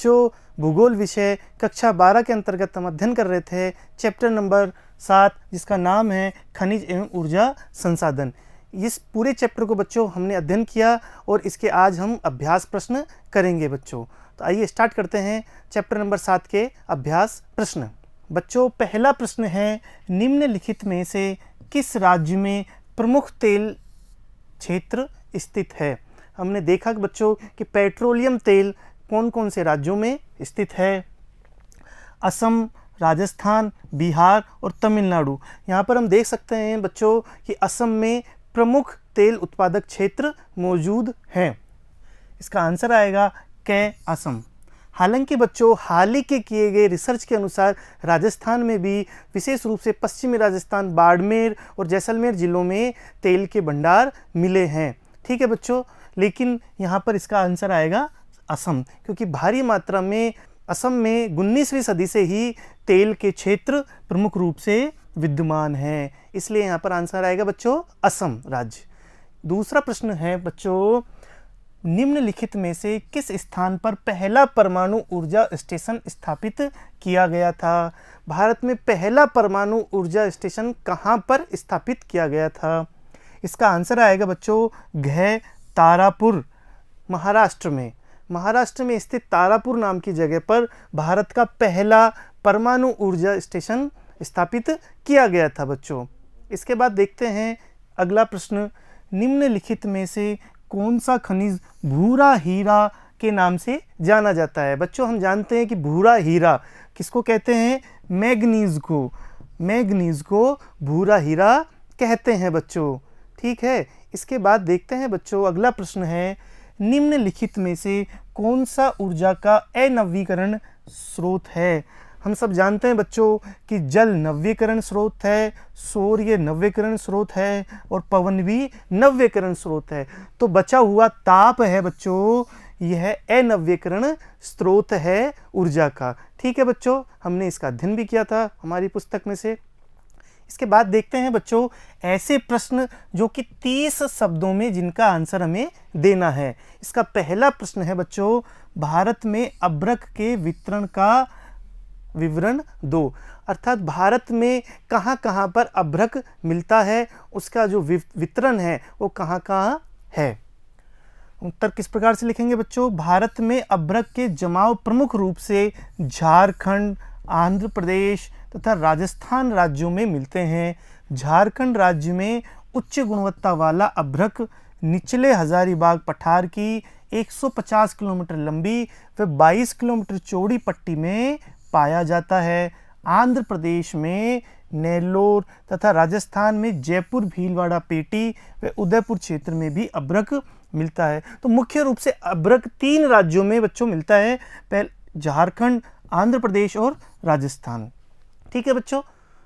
बच्चों भूगोल विषय कक्षा 12 के अंतर्गत हम अध्ययन कर रहे थे चैप्टर नंबर 7 जिसका नाम है खनिज एवं ऊर्जा संसाधन। इस पूरे चैप्टर को बच्चों हमने अध्ययन किया और इसके आज हम अभ्यास प्रश्न करेंगे बच्चों। तो आइए स्टार्ट करते हैं चैप्टर नंबर 7 के अभ्यास प्रश्न। बच्चों पहला प्रश्न है, निम्नलिखित में से किस राज्य में प्रमुख तेल क्षेत्र स्थित है। हमने देखा कि बच्चों कि पेट्रोलियम तेल कौन कौन से राज्यों में स्थित है। असम, राजस्थान, बिहार और तमिलनाडु। यहाँ पर हम देख सकते हैं बच्चों कि असम में प्रमुख तेल उत्पादक क्षेत्र मौजूद हैं। इसका आंसर आएगा क असम। हालांकि बच्चों हाल ही के किए गए रिसर्च के अनुसार राजस्थान में भी विशेष रूप से पश्चिमी राजस्थान, बाड़मेर और जैसलमेर जिलों में तेल के भंडार मिले हैं। ठीक है बच्चों, लेकिन यहाँ पर इसका आंसर आएगा असम, क्योंकि भारी मात्रा में असम में 19वीं सदी से ही तेल के क्षेत्र प्रमुख रूप से विद्यमान हैं, इसलिए यहाँ पर आंसर आएगा बच्चों असम राज्य। दूसरा प्रश्न है बच्चों, निम्नलिखित में से किस स्थान पर पहला परमाणु ऊर्जा स्टेशन स्थापित किया गया था। भारत में पहला परमाणु ऊर्जा स्टेशन कहाँ पर स्थापित किया गया था। इसका आंसर आएगा बच्चों घ तारापुर, महाराष्ट्र में। महाराष्ट्र में स्थित तारापुर नाम की जगह पर भारत का पहला परमाणु ऊर्जा स्टेशन स्थापित किया गया था बच्चों। इसके बाद देखते हैं अगला प्रश्न, निम्नलिखित में से कौन सा खनिज भूरा हीरा के नाम से जाना जाता है। बच्चों हम जानते हैं कि भूरा हीरा किसको कहते हैं, मैग्नीज को। मैग्नीज को भूरा हीरा कहते हैं बच्चों। ठीक है, इसके बाद देखते हैं बच्चों अगला प्रश्न है, निम्नलिखित में से कौन सा ऊर्जा का अनवीकरण स्रोत है। हम सब जानते हैं बच्चों कि जल नवीकरण स्रोत है, सूर्य नवीकरण स्रोत है और पवन भी नवीकरण स्रोत है। तो बचा हुआ ताप है बच्चों, यह अनवीकरण स्रोत है ऊर्जा का। ठीक है बच्चों, हमने इसका अध्ययन भी किया था हमारी पुस्तक में से। इसके बाद देखते हैं बच्चों ऐसे प्रश्न जो कि 30 शब्दों में जिनका आंसर हमें देना है। इसका पहला प्रश्न है बच्चों, भारत में अभ्रक के वितरण का विवरण दो। अर्थात भारत में कहाँ कहाँ पर अभ्रक मिलता है, उसका जो वितरण है वो कहाँ कहाँ है। उत्तर किस प्रकार से लिखेंगे बच्चों, भारत में अभ्रक के जमाव प्रमुख रूप से झारखंड, आंध्र प्रदेश तथा राजस्थान राज्यों में मिलते हैं। झारखंड राज्य में उच्च गुणवत्ता वाला अभ्रक निचले हजारीबाग पठार की 150 किलोमीटर लंबी व 22 किलोमीटर चौड़ी पट्टी में पाया जाता है। आंध्र प्रदेश में नेल्लोर तथा राजस्थान में जयपुर, भीलवाड़ा, पेटी व उदयपुर क्षेत्र में भी अभ्रक मिलता है। तो मुख्य रूप से अभ्रक 3 राज्यों में बच्चों मिलता है, पहले झारखंड, आंध्र प्रदेश और राजस्थान। ठीक है बच्चों,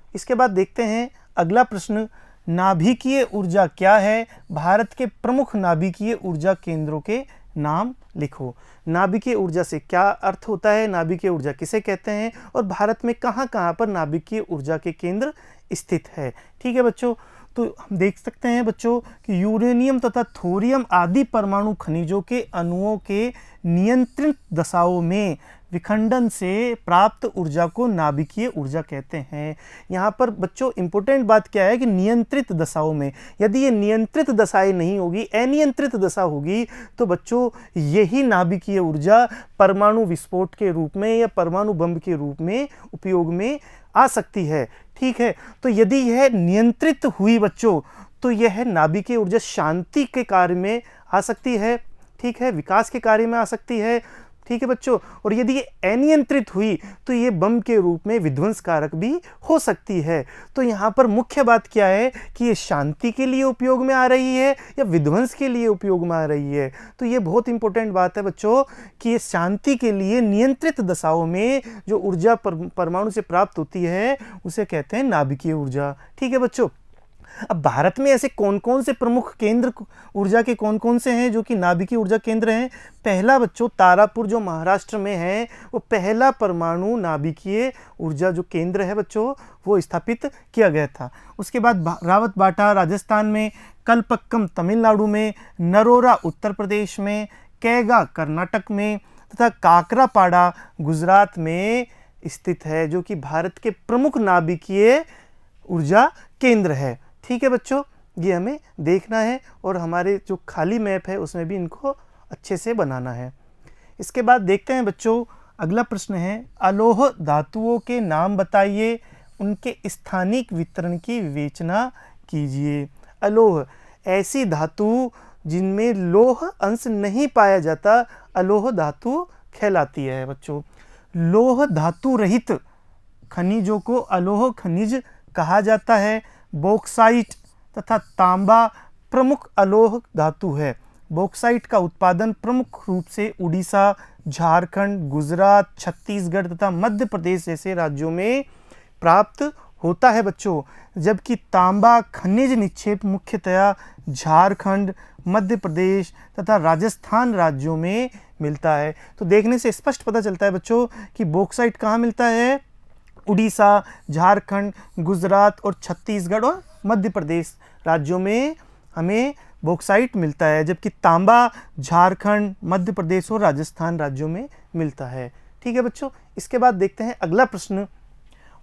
इसके बाद देखते हैं अगला प्रश्न, नाभिकीय ऊर्जा क्या है। भारत के प्रमुख नाभिकीय ऊर्जा केंद्रों के नाम लिखो। नाभिकीय ऊर्जा से क्या अर्थ होता है, नाभिकीय ऊर्जा किसे कहते हैं और भारत में कहाँ कहाँ पर नाभिकीय ऊर्जा के केंद्र स्थित है। ठीक है बच्चों, तो हम देख सकते हैं बच्चों कि यूरेनियम तथा थोरियम आदि परमाणु खनिजों के अणुओं के नियंत्रित दशाओं में विखंडन से प्राप्त ऊर्जा को नाभिकीय ऊर्जा कहते हैं। यहाँ पर बच्चों इंपॉर्टेंट बात क्या है कि नियंत्रित दशाओं में, यदि ये नियंत्रित दशाएं नहीं होगी, अनियंत्रित दशा होगी, तो बच्चों यही नाभिकीय ऊर्जा परमाणु विस्फोट के रूप में या परमाणु बम के रूप में उपयोग में आ सकती है। ठीक है, तो यदि यह नियंत्रित हुई बच्चों तो यह नाभिकीय ऊर्जा शांति के कार्य में आ सकती है। ठीक है, विकास के कार्य में आ सकती है। ठीक है बच्चों, और यदि ये अनियंत्रित हुई तो ये बम के रूप में विध्वंसकारक भी हो सकती है। तो यहाँ पर मुख्य बात क्या है कि ये शांति के लिए उपयोग में आ रही है या विध्वंस के लिए उपयोग में आ रही है। तो ये बहुत इंपॉर्टेंट बात है बच्चों कि ये शांति के लिए नियंत्रित दशाओं में जो ऊर्जा परमाणु से प्राप्त होती है उसे कहते हैं नाभिकीय ऊर्जा। ठीक है बच्चों, अब भारत में ऐसे कौन कौन से प्रमुख केंद्र ऊर्जा के कौन कौन से हैं जो कि नाभिकीय ऊर्जा केंद्र हैं। पहला बच्चों तारापुर जो महाराष्ट्र में है वो पहला परमाणु नाभिकीय ऊर्जा जो केंद्र है बच्चों वो स्थापित किया गया था। उसके बाद रावतबाटा राजस्थान में, कलपक्कम तमिलनाडु में, नरोरा उत्तर प्रदेश में, कैगा कर्नाटक में, तथा काकरापाड़ा गुजरात में स्थित है, जो कि भारत के प्रमुख नाभिकीय ऊर्जा केंद्र है। ठीक है बच्चों, ये हमें देखना है और हमारे जो खाली मैप है उसमें भी इनको अच्छे से बनाना है। इसके बाद देखते हैं बच्चों, अगला प्रश्न है, अलोह धातुओं के नाम बताइए, उनके स्थानिक वितरण की विवेचना कीजिए। अलोह, ऐसी धातु जिनमें लोह अंश नहीं पाया जाता, अलोह धातु कहलाती है बच्चों। लोह धातु रहित खनिजों को अलोह खनिज कहा जाता है। बॉक्साइट तथा तांबा प्रमुख अलोह धातु है। बॉक्साइट का उत्पादन प्रमुख रूप से उड़ीसा, झारखंड, गुजरात, छत्तीसगढ़ तथा मध्य प्रदेश जैसे राज्यों में प्राप्त होता है बच्चों, जबकि तांबा खनिज निक्षेप मुख्यतया झारखंड, मध्य प्रदेश तथा राजस्थान राज्यों में मिलता है। तो देखने से स्पष्ट पता चलता है बच्चों कि बॉक्साइट कहाँ मिलता है, उड़ीसा, झारखंड, गुजरात और छत्तीसगढ़ और मध्य प्रदेश राज्यों में हमें बॉक्साइट मिलता है, जबकि तांबा झारखंड, मध्य प्रदेश और राजस्थान राज्यों में मिलता है। ठीक है बच्चों, इसके बाद देखते हैं अगला प्रश्न,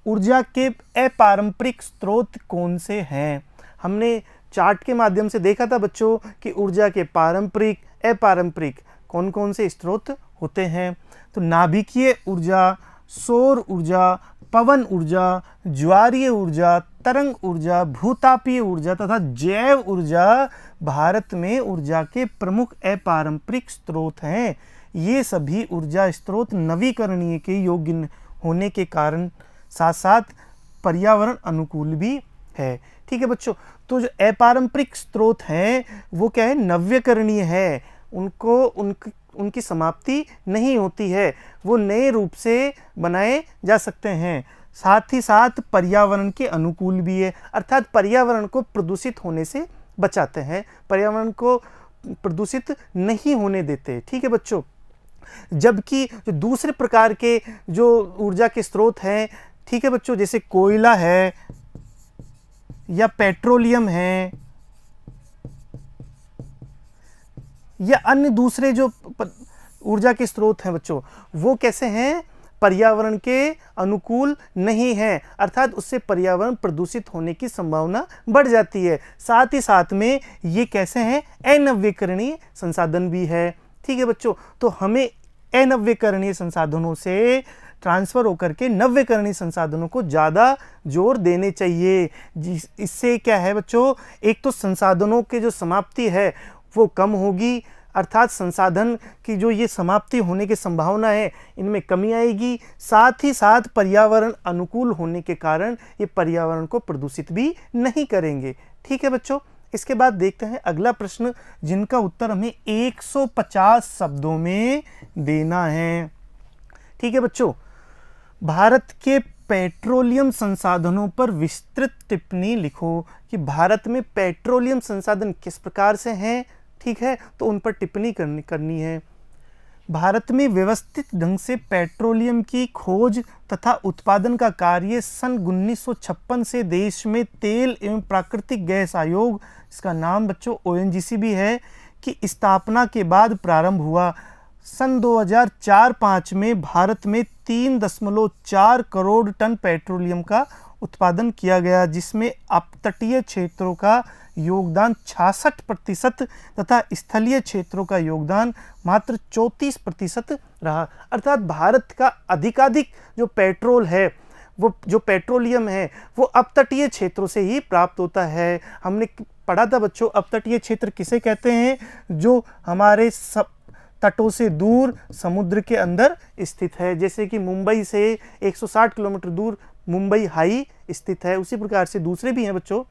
ऊर्जा के अपारंपरिक स्रोत कौन से हैं। हमने चार्ट के माध्यम से देखा था बच्चों कि ऊर्जा के पारंपरिक, अपारंपरिक कौन कौन से स्रोत होते हैं। तो नाभिकीय ऊर्जा, सौर ऊर्जा, पवन ऊर्जा, ज्वारीय ऊर्जा, तरंग ऊर्जा, भूतापीय ऊर्जा तथा जैव ऊर्जा भारत में ऊर्जा के प्रमुख अपारंपरिक स्रोत हैं। ये सभी ऊर्जा स्रोत नवीकरणीय के योग्य होने के कारण साथ साथ पर्यावरण अनुकूल भी है। ठीक है बच्चों, तो जो अपारंपरिक स्रोत हैं वो क्या है, नव्यकरणीय है, उनकी समाप्ति नहीं होती है, वो नए रूप से बनाए जा सकते हैं, साथ ही साथ पर्यावरण के अनुकूल भी है, अर्थात पर्यावरण को प्रदूषित होने से बचाते हैं, पर्यावरण को प्रदूषित नहीं होने देते। ठीक है बच्चों, जबकि जो दूसरे प्रकार के जो ऊर्जा के स्रोत हैं, ठीक है बच्चों, जैसे कोयला है या पेट्रोलियम है या अन्य दूसरे जो ऊर्जा के स्रोत हैं बच्चों, वो कैसे हैं, पर्यावरण के अनुकूल नहीं है, अर्थात उससे पर्यावरण प्रदूषित होने की संभावना बढ़ जाती है। साथ ही साथ में ये कैसे हैं, अनव्यकरणीय संसाधन भी है। ठीक है बच्चों, तो हमें अनव्यकरणीय संसाधनों से ट्रांसफ़र होकर के नव्यकरणीय संसाधनों को ज़्यादा जोर देने चाहिए। इससे क्या है बच्चों, एक तो संसाधनों के जो समाप्ति है वो कम होगी, अर्थात संसाधन की जो ये समाप्ति होने की संभावना है इनमें कमी आएगी, साथ ही साथ पर्यावरण अनुकूल होने के कारण ये पर्यावरण को प्रदूषित भी नहीं करेंगे। ठीक है बच्चों, इसके बाद देखते हैं अगला प्रश्न, जिनका उत्तर हमें 150 शब्दों में देना है। ठीक है बच्चों, भारत के पेट्रोलियम संसाधनों पर विस्तृत टिप्पणी लिखो कि भारत में पेट्रोलियम संसाधन किस प्रकार से हैं। ठीक है, तो उन पर टिप्पणी करनी है। भारत में व्यवस्थित ढंग से पेट्रोलियम की खोज तथा उत्पादन का कार्य सन 1956 से देश में तेल एवं प्राकृतिक गैस आयोग, इसका नाम बच्चों ONGC भी है, की स्थापना के बाद प्रारंभ हुआ। सन 2004-05 में भारत में 3.4 करोड़ टन पेट्रोलियम का उत्पादन किया गया, जिसमें अपतटीय क्षेत्रों का योगदान 66% तथा स्थलीय क्षेत्रों का योगदान मात्र 34% रहा। अर्थात भारत का अधिकाधिक जो पेट्रोल है, वो जो पेट्रोलियम है वो अपतटीय क्षेत्रों से ही प्राप्त होता है। हमने पढ़ा था बच्चों, अपतटीय क्षेत्र किसे कहते हैं, जो हमारे तटों से दूर समुद्र के अंदर स्थित है। जैसे कि मुंबई से 160 किलोमीटर दूर मुंबई हाई स्थित है, उसी प्रकार से दूसरे भी हैं बच्चों।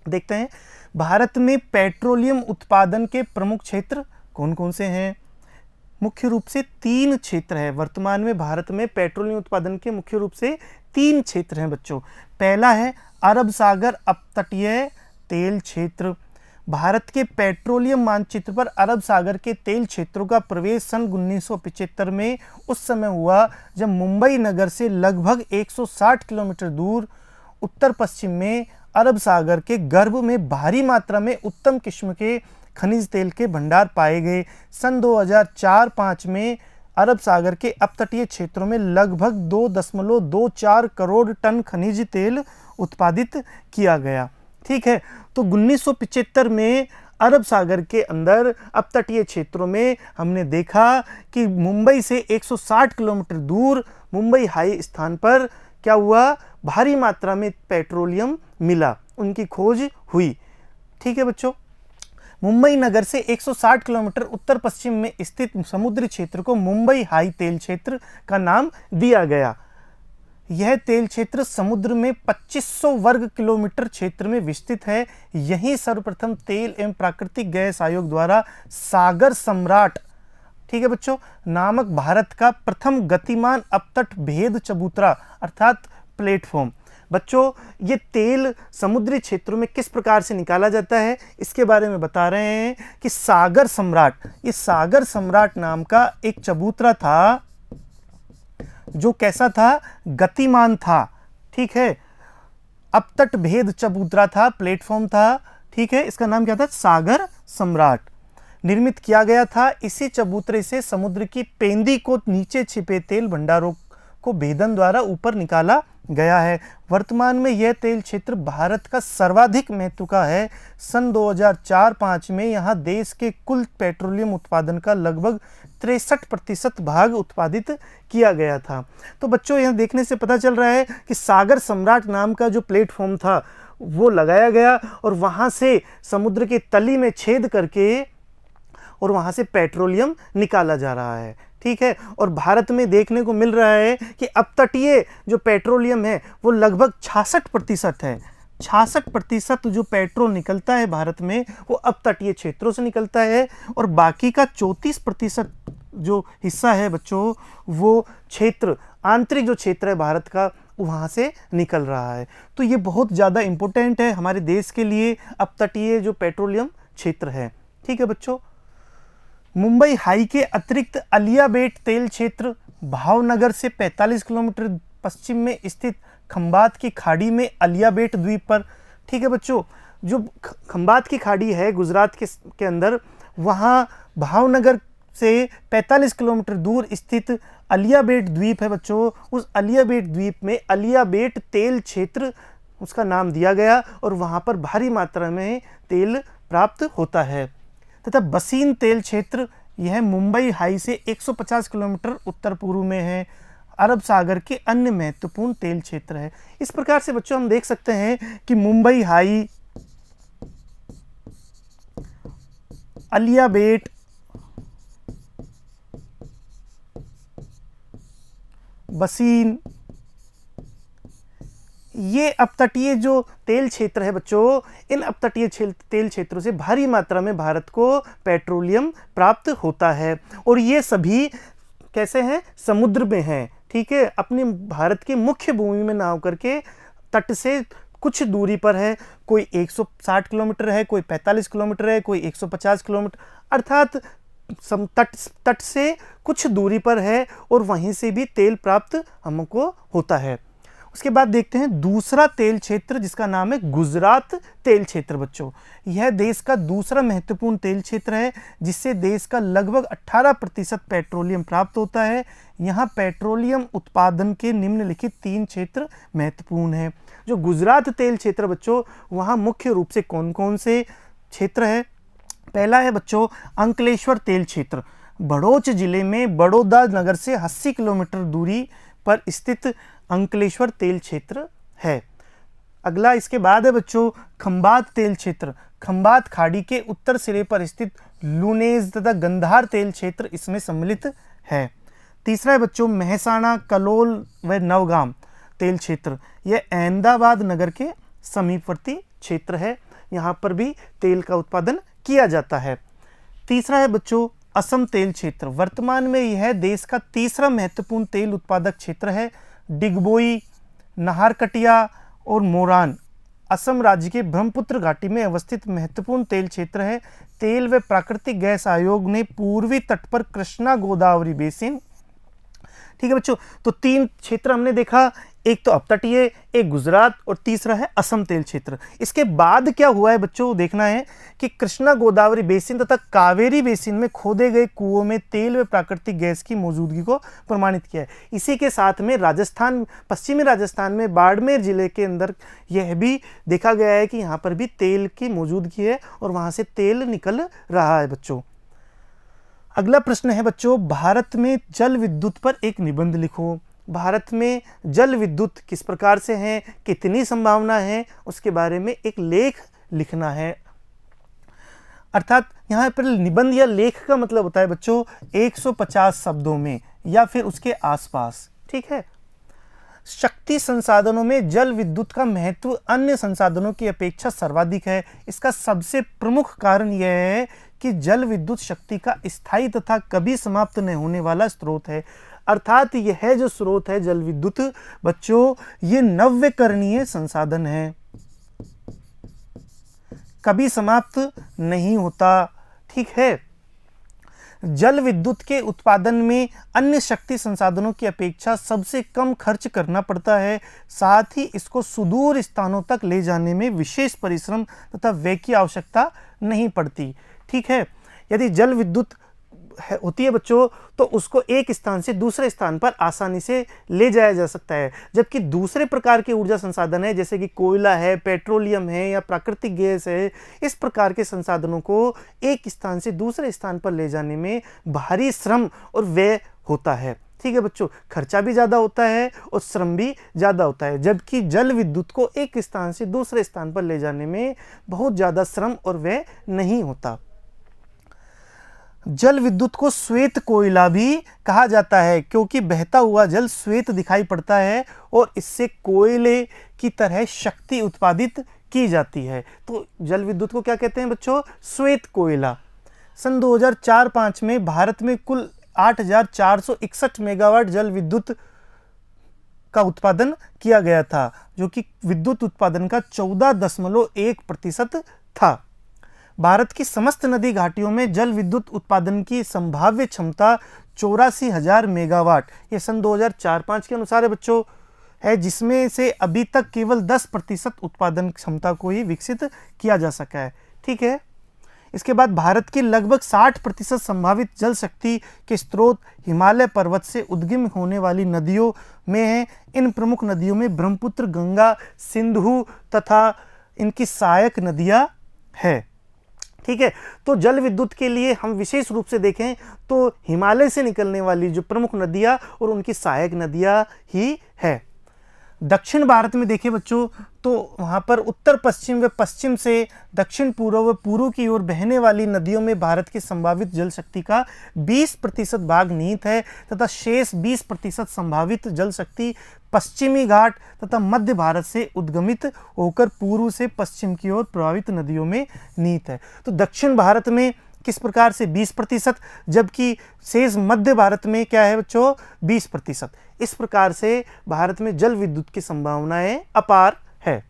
देखते हैं भारत में पेट्रोलियम उत्पादन के प्रमुख क्षेत्र कौन कौन से हैं। मुख्य रूप से 3 क्षेत्र हैं। वर्तमान में भारत में पेट्रोलियम उत्पादन के मुख्य रूप से 3 क्षेत्र हैं बच्चों। पहला है अरब सागर अपतटीय तेल क्षेत्र। भारत के पेट्रोलियम मानचित्र पर अरब सागर के तेल क्षेत्रों का प्रवेश सन 1975 में उस समय हुआ जब मुंबई नगर से लगभग 160 किलोमीटर दूर उत्तर पश्चिम में अरब सागर के गर्भ में भारी मात्रा में उत्तम किस्म के खनिज तेल के भंडार पाए गए। सन 2004-05 में अरब सागर के अपतटीय क्षेत्रों में लगभग 2.24 करोड़ टन खनिज तेल उत्पादित किया गया। ठीक है, तो 1975 में अरब सागर के अंदर अपतटीय क्षेत्रों में हमने देखा कि मुंबई से 160 किलोमीटर दूर मुंबई हाई स्थान पर क्या हुआ, भारी मात्रा में पेट्रोलियम मिला, उनकी खोज हुई। ठीक है बच्चों, मुंबई नगर से 160 किलोमीटर उत्तर पश्चिम में स्थित समुद्री क्षेत्र को मुंबई हाई तेल क्षेत्र का नाम दिया गया। यह तेल क्षेत्र समुद्र में 2500 वर्ग किलोमीटर क्षेत्र में विस्तृत है। यहीं सर्वप्रथम तेल एवं प्राकृतिक गैस आयोग द्वारा सागर सम्राट, ठीक है बच्चों, नामक भारत का प्रथम गतिमान अपतट भेद चबूतरा अर्थात प्लेटफॉर्म। बच्चों, ये तेल समुद्री क्षेत्रों में किस प्रकार से निकाला जाता है इसके बारे में बता रहे हैं कि सागर सम्राट, ये सागर सम्राट नाम का एक चबूतरा था जो कैसा था, गतिमान था। ठीक है, अपतट भेद चबूतरा था, प्लेटफॉर्म था। ठीक है, इसका नाम क्या था, सागर सम्राट। निर्मित किया गया था। इसी चबूतरे से समुद्र की पेंदी को नीचे छिपे तेल भंडारों को भेदन द्वारा ऊपर निकाला गया है। वर्तमान में यह तेल क्षेत्र भारत का सर्वाधिक महत्व का है। सन 2004-05 में यहाँ देश के कुल पेट्रोलियम उत्पादन का लगभग 63% भाग उत्पादित किया गया था। तो बच्चों, यहाँ देखने से पता चल रहा है कि सागर सम्राट नाम का जो प्लेटफॉर्म था वो लगाया गया और वहाँ से समुद्र के तली में छेद करके और वहाँ से पेट्रोलियम निकाला जा रहा है। ठीक है, और भारत में देखने को मिल रहा है कि अपतटीय जो पेट्रोलियम है वो लगभग 66% है। 66% जो पेट्रोल निकलता है भारत में वो अपतटीय क्षेत्रों से निकलता है और बाकी का 34% जो हिस्सा है बच्चों वो क्षेत्र, आंतरिक जो क्षेत्र है भारत का, वहाँ से निकल रहा है। तो ये बहुत ज़्यादा इम्पोर्टेंट है हमारे देश के लिए, अपतटीय जो पेट्रोलियम क्षेत्र है। ठीक है बच्चों, मुंबई हाई के अतिरिक्त अलियाबेट तेल क्षेत्र भावनगर से 45 किलोमीटर पश्चिम में स्थित खंबात की खाड़ी में अलियाबेट द्वीप पर, ठीक है बच्चों, जो खंबात की खाड़ी है गुजरात के अंदर, वहाँ भावनगर से 45 किलोमीटर दूर स्थित अलियाबेट द्वीप है बच्चों। उस अलियाबेट द्वीप में अलियाबेट तेल क्षेत्र उसका नाम दिया गया और वहाँ पर भारी मात्रा में तेल प्राप्त होता है। तथा बसीन तेल क्षेत्र, यह मुंबई हाई से 150 किलोमीटर उत्तर पूर्व में है। अरब सागर के अन्य महत्वपूर्ण तेल क्षेत्र है। इस प्रकार से बच्चों हम देख सकते हैं कि मुंबई हाई, अलियाबेट, बसीन, ये अपतटीय जो तेल क्षेत्र है बच्चों, इन अपतटीय तेल क्षेत्रों से भारी मात्रा में भारत को पेट्रोलियम प्राप्त होता है और ये सभी कैसे हैं, समुद्र में हैं। ठीक है, अपने भारत के मुख्य भूमि में ना होकर के तट से कुछ दूरी पर है। कोई 160 किलोमीटर है, कोई 45 किलोमीटर है, कोई 150 किलोमीटर, अर्थात तट से कुछ दूरी पर है और वहीं से भी तेल प्राप्त हमको होता है। उसके बाद देखते हैं दूसरा तेल क्षेत्र जिसका नाम है गुजरात तेल क्षेत्र। बच्चों, यह देश का दूसरा महत्वपूर्ण तेल क्षेत्र है जिससे देश का लगभग 18% पेट्रोलियम प्राप्त होता है। यहाँ पेट्रोलियम उत्पादन के निम्नलिखित 3 क्षेत्र महत्वपूर्ण हैं। जो गुजरात तेल क्षेत्र बच्चों, वहाँ मुख्य रूप से कौन कौन से क्षेत्र है। पहला है बच्चों अंकलेश्वर तेल क्षेत्र, बड़ौच जिले में बड़ौदा नगर से 80 किलोमीटर दूरी पर स्थित अंकलेश्वर तेल क्षेत्र है। अगला इसके बाद है बच्चों खंबात तेल क्षेत्र, खंबात खाड़ी के उत्तर सिरे पर स्थित लुनेज तथा गंधार तेल क्षेत्र इसमें सम्मिलित है। तीसरा है बच्चों मेहसाणा, कलोल व नवगाम तेल क्षेत्र, यह अहमदाबाद नगर के समीपवर्ती क्षेत्र है। यहाँ पर भी तेल का उत्पादन किया जाता है। तीसरा है बच्चों असम तेल क्षेत्र, वर्तमान में यह देश का तीसरा महत्वपूर्ण तेल उत्पादक क्षेत्र है। डिगबोई, नाहरकटिया और मोरान असम राज्य के ब्रह्मपुत्र घाटी में अवस्थित महत्वपूर्ण तेल क्षेत्र है। तेल व प्राकृतिक गैस आयोग ने पूर्वी तट पर कृष्णा गोदावरी बेसिन, ठीक है बच्चों, तो 3 क्षेत्र हमने देखा। एक तो अपतटीय, एक गुजरात और तीसरा है असम तेल क्षेत्र। इसके बाद क्या हुआ है बच्चों, देखना है कि कृष्णा गोदावरी बेसिन तथा कावेरी बेसिन में खोदे गए कुओं में तेल व प्राकृतिक गैस की मौजूदगी को प्रमाणित किया है। इसी के साथ में राजस्थान, पश्चिमी राजस्थान में बाड़मेर जिले के अंदर यह भी देखा गया है कि यहाँ पर भी तेल की मौजूदगी है और वहाँ से तेल निकल रहा है बच्चों। अगला प्रश्न है बच्चों, भारत में जल विद्युत पर एक निबंध लिखो। भारत में जल विद्युत किस प्रकार से है, कितनी संभावना है, उसके बारे में एक लेख लिखना है। अर्थात यहाँ पर निबंध या लेख का मतलब होता है बच्चों 150 शब्दों में या फिर उसके आसपास। ठीक है। शक्ति संसाधनों में जल विद्युत का महत्व अन्य संसाधनों की अपेक्षा सर्वाधिक है। इसका सबसे प्रमुख कारण यह है कि जल विद्युत शक्ति का स्थायी तथा कभी समाप्त नहीं होने वाला स्रोत है। अर्थात यह जो स्रोत है जल विद्युत बच्चों, ये नवीकरणीय संसाधन है, कभी समाप्त नहीं होता। ठीक है। जल विद्युत के उत्पादन में अन्य शक्ति संसाधनों की अपेक्षा सबसे कम खर्च करना पड़ता है। साथ ही इसको सुदूर स्थानों तक ले जाने में विशेष परिश्रम तथा व्यय की आवश्यकता नहीं पड़ती। ठीक है। यदि जल विद्युत होती है बच्चों तो उसको एक स्थान से दूसरे स्थान पर आसानी से ले जाया जा सकता है, जबकि दूसरे प्रकार के ऊर्जा संसाधन है जैसे कि कोयला है, पेट्रोलियम है या प्राकृतिक गैस है, इस प्रकार के संसाधनों को एक स्थान से दूसरे स्थान पर ले जाने में भारी श्रम और व्यय होता है। ठीक है बच्चों, खर्चा भी ज़्यादा होता है और श्रम भी ज़्यादा होता है, जबकि जल विद्युत को एक स्थान से दूसरे स्थान पर ले जाने में बहुत ज़्यादा श्रम और व्यय नहीं होता। जल विद्युत को श्वेत कोयला भी कहा जाता है क्योंकि बहता हुआ जल श्वेत दिखाई पड़ता है और इससे कोयले की तरह शक्ति उत्पादित की जाती है। तो जल विद्युत को क्या कहते हैं बच्चों, श्वेत कोयला। सन 2004-05 में भारत में कुल 8,461 मेगावाट जल विद्युत का उत्पादन किया गया था, जो कि विद्युत उत्पादन का 14.1% था। भारत की समस्त नदी घाटियों में जल विद्युत उत्पादन की संभाव्य क्षमता 84,000 मेगावाट, ये सन 2004-05 के अनुसार है बच्चों, है, जिसमें से अभी तक केवल 10% उत्पादन क्षमता को ही विकसित किया जा सका है। ठीक है। इसके बाद भारत की लगभग 60% संभावित जल शक्ति के स्रोत हिमालय पर्वत से उद्गम होने वाली नदियों में हैं। इन प्रमुख नदियों में ब्रह्मपुत्र, गंगा, सिंधु तथा इनकी सहायक नदियाँ हैं। ठीक है। तो जल विद्युत के लिए हम विशेष रूप से देखें तो हिमालय से निकलने वाली जो प्रमुख नदियाँ और उनकी सहायक नदियाँ ही है। दक्षिण भारत में देखें बच्चों तो वहाँ पर उत्तर पश्चिम व पश्चिम से दक्षिण पूर्व व पूर्व की ओर बहने वाली नदियों में भारत की संभावित जल शक्ति का 20% भाग निहित है तथा शेष 20% संभावित जल शक्ति पश्चिमी घाट तथा मध्य भारत से उद्गमित होकर पूर्व से पश्चिम की ओर प्रभावित नदियों में निहित है। तो दक्षिण भारत में किस प्रकार से 20%, जबकि शेष मध्य भारत में क्या है बच्चों 20%। इस प्रकार से भारत में जल विद्युत की संभावनाएं अपार है।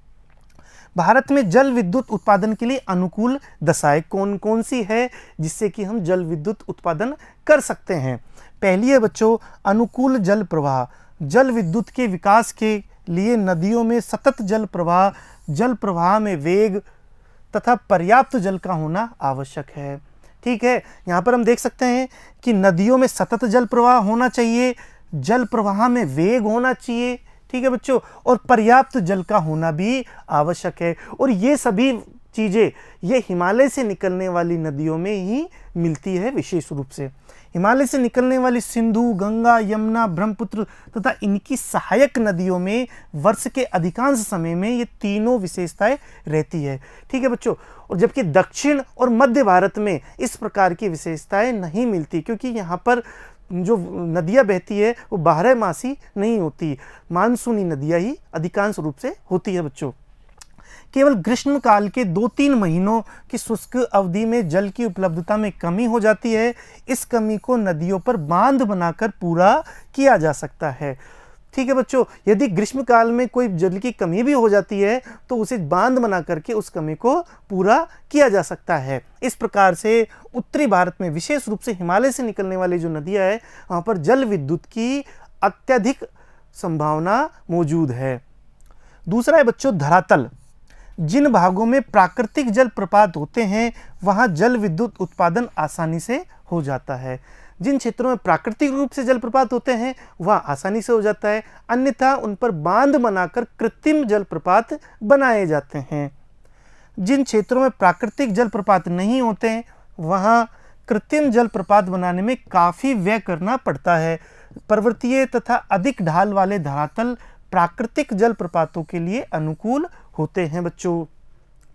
भारत में जल विद्युत उत्पादन के लिए अनुकूल दशाएं कौन कौन सी है जिससे कि हम जल विद्युत उत्पादन कर सकते हैं। पहली है बच्चों अनुकूल जल प्रवाह। जल विद्युत के विकास के लिए नदियों में सतत जल प्रवाह में वेग तथा पर्याप्त जल का होना आवश्यक है। ठीक है। यहाँ पर हम देख सकते हैं कि नदियों में सतत जल प्रवाह होना चाहिए, जल प्रवाह में वेग होना चाहिए। ठीक है बच्चों, और पर्याप्त जल का होना भी आवश्यक है। और ये सभी चीज़ें ये हिमालय से निकलने वाली नदियों में ही मिलती है विशेष रूप से। हिमालय से निकलने वाली सिंधु, गंगा, यमुना, ब्रह्मपुत्र तथा इनकी सहायक नदियों में वर्ष के अधिकांश समय में ये तीनों विशेषताएं रहती है। ठीक है बच्चों। और जबकि दक्षिण और मध्य भारत में इस प्रकार की विशेषताएं नहीं मिलती क्योंकि यहाँ पर जो नदियाँ बहती है वो बारहमासी नहीं होती, मानसूनी नदियाँ ही अधिकांश रूप से होती है बच्चों। केवल ग्रीष्म काल के 2-3 महीनों की शुष्क अवधि में जल की उपलब्धता में कमी हो जाती है। इस कमी को नदियों पर बांध बनाकर पूरा किया जा सकता है। ठीक है बच्चों, यदि ग्रीष्म काल में कोई जल की कमी भी हो जाती है तो उसे बांध बना करके उस कमी को पूरा किया जा सकता है। इस प्रकार से उत्तरी भारत में विशेष रूप से हिमालय से निकलने वाली जो नदियाँ हैं वहाँ पर जल विद्युत की अत्यधिक संभावना मौजूद है। दूसरा है बच्चों धरातल। जिन भागों में प्राकृतिक जल प्रपात होते हैं वहां जल विद्युत उत्पादन आसानी से हो जाता है। जिन क्षेत्रों में प्राकृतिक रूप से जल प्रपात होते हैं वह आसानी से हो जाता है, अन्यथा उन पर बांध बनाकर कृत्रिम जल प्रपात बनाए जाते हैं। जिन क्षेत्रों में प्राकृतिक जल प्रपात नहीं होते हैं वहाँ कृत्रिम जल प्रपात बनाने में काफ़ी व्यय करना पड़ता है। पर्वतीय तथा अधिक ढाल वाले धरातल प्राकृतिक जल प्रपातों के लिए अनुकूल होते हैं बच्चों।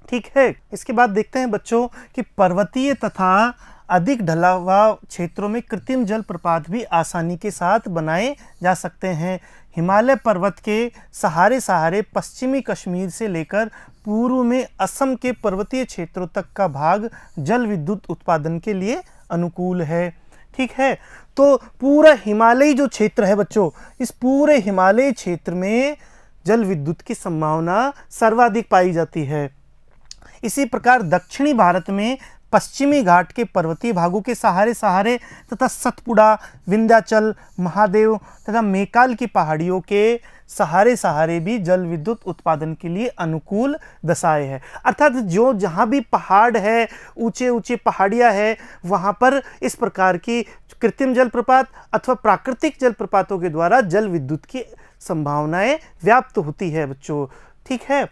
ठीक है, इसके बाद देखते हैं बच्चों कि पर्वतीय तथा अधिक ढलावा क्षेत्रों में कृत्रिम जल प्रपात भी आसानी के साथ बनाए जा सकते हैं। हिमालय पर्वत के सहारे पश्चिमी कश्मीर से लेकर पूर्व में असम के पर्वतीय क्षेत्रों तक का भाग जल विद्युत उत्पादन के लिए अनुकूल है। ठीक है, तो पूरा हिमालयी जो क्षेत्र है बच्चों, इस पूरे हिमालय क्षेत्र में जल विद्युत की संभावना सर्वाधिक पाई जाती है। इसी प्रकार दक्षिणी भारत में पश्चिमी घाट के पर्वतीय भागों के सहारे तथा सतपुड़ा, विंध्याचल, महादेव तथा मेकाल की पहाड़ियों के सहारे भी जल विद्युत उत्पादन के लिए अनुकूल दशाएं हैं। अर्थात जो जहाँ भी पहाड़ है, ऊंचे ऊंचे पहाड़ियाँ है, वहाँ पर इस प्रकार की कृत्रिम जल प्रपात अथवा प्राकृतिक जल प्रपातों के द्वारा जल विद्युत की संभावनाएं व्याप्त होती है बच्चों। ठीक है,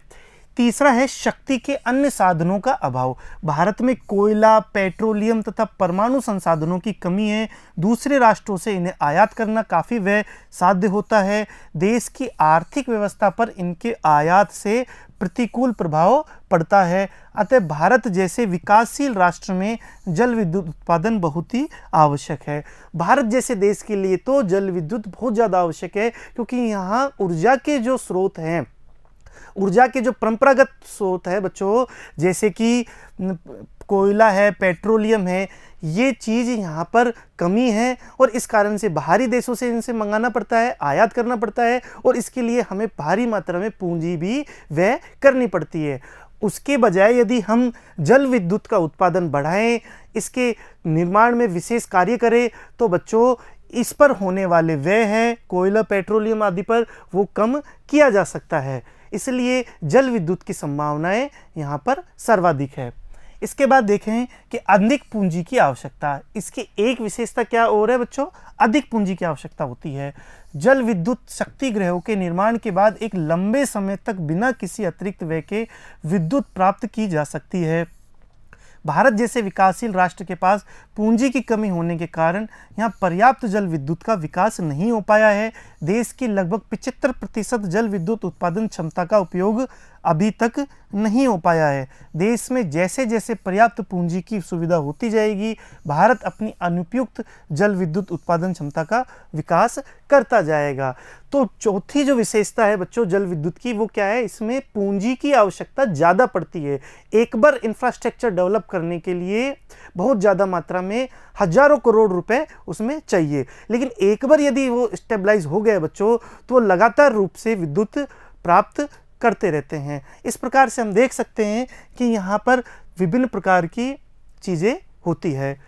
तीसरा है शक्ति के अन्य साधनों का अभाव। भारत में कोयला, पेट्रोलियम तथा परमाणु संसाधनों की कमी है। दूसरे राष्ट्रों से इन्हें आयात करना काफ़ी व्यय साध्य होता है। देश की आर्थिक व्यवस्था पर इनके आयात से प्रतिकूल प्रभाव पड़ता है। अतः भारत जैसे विकासशील राष्ट्र में जल विद्युत उत्पादन बहुत ही आवश्यक है। भारत जैसे देश के लिए तो जल विद्युत बहुत ज़्यादा आवश्यक है, क्योंकि यहाँ ऊर्जा के जो स्रोत हैं, ऊर्जा के जो परंपरागत स्रोत है बच्चों, जैसे कि कोयला है, पेट्रोलियम है, ये चीज़ यहाँ पर कमी है और इस कारण से बाहरी देशों से इनसे मंगाना पड़ता है, आयात करना पड़ता है और इसके लिए हमें भारी मात्रा में पूंजी भी व्यय करनी पड़ती है। उसके बजाय यदि हम जल विद्युत का उत्पादन बढ़ाएं, इसके निर्माण में विशेष कार्य करें, तो बच्चों इस पर होने वाले व्यय हैं कोयला, पेट्रोलियम आदि पर, वो कम किया जा सकता है। इसलिए जल विद्युत की संभावनाएं यहाँ पर सर्वाधिक है। इसके बाद देखें कि अधिक पूंजी की आवश्यकता। इसकी एक विशेषता क्या और है बच्चों, अधिक पूंजी की आवश्यकता होती है। जल विद्युत शक्ति गृहों के निर्माण के बाद एक लंबे समय तक बिना किसी अतिरिक्त व्यय के विद्युत प्राप्त की जा सकती है। भारत जैसे विकासशील राष्ट्र के पास पूंजी की कमी होने के कारण यहाँ पर्याप्त जल विद्युत का विकास नहीं हो पाया है। देश की लगभग 75% जल विद्युत उत्पादन क्षमता का उपयोग अभी तक नहीं हो पाया है। देश में जैसे जैसे पर्याप्त पूंजी की सुविधा होती जाएगी, भारत अपनी अनुपयुक्त जल विद्युत उत्पादन क्षमता का विकास करता जाएगा। तो चौथी जो विशेषता है बच्चों जल विद्युत की, वो क्या है, इसमें पूंजी की आवश्यकता ज़्यादा पड़ती है। एक बार इंफ्रास्ट्रक्चर डेवलप करने के लिए बहुत ज़्यादा मात्रा में हजारों करोड़ रुपए उसमें चाहिए, लेकिन एक बार यदि वो स्टेबलाइज हो गया बच्चों, तो वो लगातार रूप से विद्युत प्राप्त करते रहते हैं। इस प्रकार से हम देख सकते हैं कि यहाँ पर विभिन्न प्रकार की चीज़ें होती है।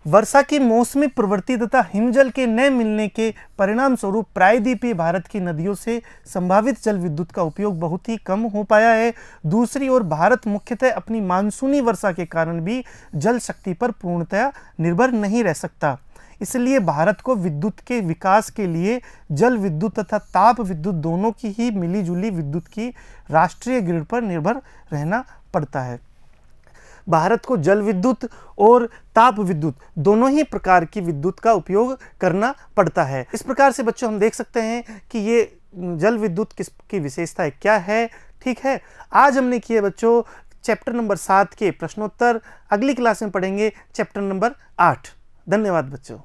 वर्षा की मौसमी प्रवृत्ति तथा हिमजल के न मिलने के परिणाम स्वरूप प्रायद्वीपीय भारत की नदियों से संभावित जल विद्युत का उपयोग बहुत ही कम हो पाया है। दूसरी ओर भारत मुख्यतः अपनी मानसूनी वर्षा के कारण भी जल शक्ति पर पूर्णतया निर्भर नहीं रह सकता। इसलिए भारत को विद्युत के विकास के लिए जल विद्युत तथा ताप विद्युत दोनों की ही मिलीजुली विद्युत की राष्ट्रीय ग्रिड पर निर्भर रहना पड़ता है। भारत को जल विद्युत और ताप विद्युत दोनों ही प्रकार की विद्युत का उपयोग करना पड़ता है। इस प्रकार से बच्चों हम देख सकते हैं कि ये जल विद्युत की विशेषताएं क्या है। ठीक है, आज हमने किए बच्चों चैप्टर नंबर 7 के प्रश्नोत्तर। अगली क्लास में पढ़ेंगे चैप्टर नंबर 8। धन्यवाद बच्चों।